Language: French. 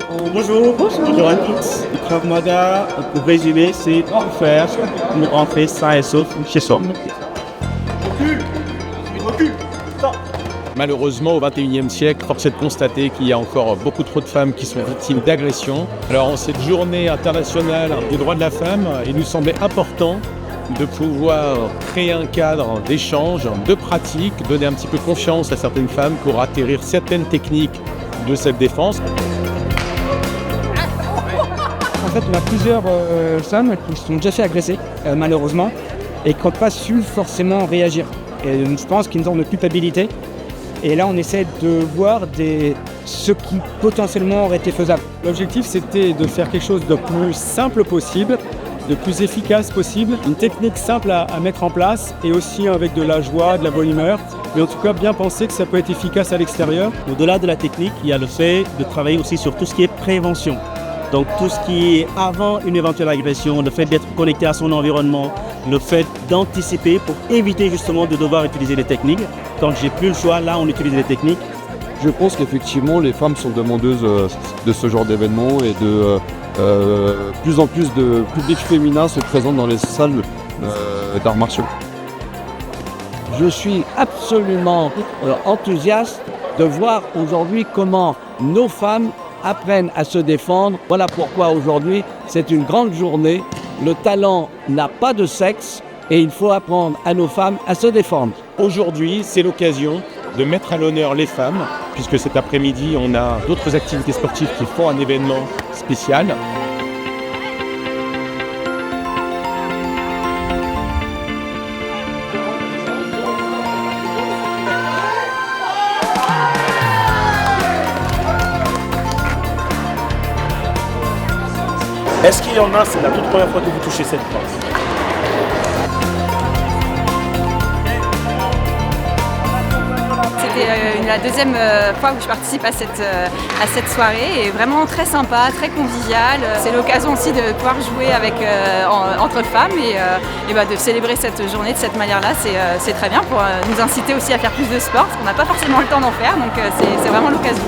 Bonjour, bonjour à tous. Le Krav Maga, pour résumer, c'est tout faire pour rentrer sain et sauf chez soi. Malheureusement, au XXIe siècle, force est de constater qu'il y a encore beaucoup trop de femmes qui sont victimes d'agressions. Alors, en cette journée internationale des droits de la femme, il nous semblait important de pouvoir créer un cadre d'échange, de pratique, donner un petit peu confiance à certaines femmes pour acquérir certaines techniques de cette défense. En fait, on a plusieurs femmes qui se sont déjà fait agresser, malheureusement, et qui n'ont pas su forcément réagir. Et je pense qu'ils ont une culpabilité. Et là, on essaie de voir ce qui potentiellement aurait été faisable. L'objectif, c'était de faire quelque chose de plus simple possible, de plus efficace possible, une technique simple à mettre en place et aussi avec de la joie, de la bonne humeur. Mais en tout cas, bien penser que ça peut être efficace à l'extérieur. Au-delà de la technique, il y a le fait de travailler aussi sur tout ce qui est prévention. Donc tout ce qui est avant une éventuelle agression, le fait d'être connecté à son environnement, le fait d'anticiper pour éviter justement de devoir utiliser les techniques. Quand j'ai plus le choix, là on utilise les techniques. Je pense qu'effectivement les femmes sont demandeuses de ce genre d'événements et de plus en plus de public féminin se présente dans les salles d'arts martiaux. Je suis absolument enthousiaste de voir aujourd'hui comment nos femmes apprennent à se défendre. Voilà pourquoi aujourd'hui c'est une grande journée. Le talent n'a pas de sexe et il faut apprendre à nos femmes à se défendre. Aujourd'hui, c'est l'occasion de mettre à l'honneur les femmes, puisque cet après-midi, on a d'autres activités sportives qui font un événement spécial. Est-ce qu'il y en a, c'est la toute première fois que vous touchez cette danse? C'était la deuxième fois où je participe à cette soirée et vraiment très sympa, très convivial. C'est l'occasion aussi de pouvoir jouer entre femmes et de célébrer cette journée de cette manière-là. C'est très bien pour nous inciter aussi à faire plus de sport, parce qu'on n'a pas forcément le temps d'en faire, donc c'est vraiment l'occasion.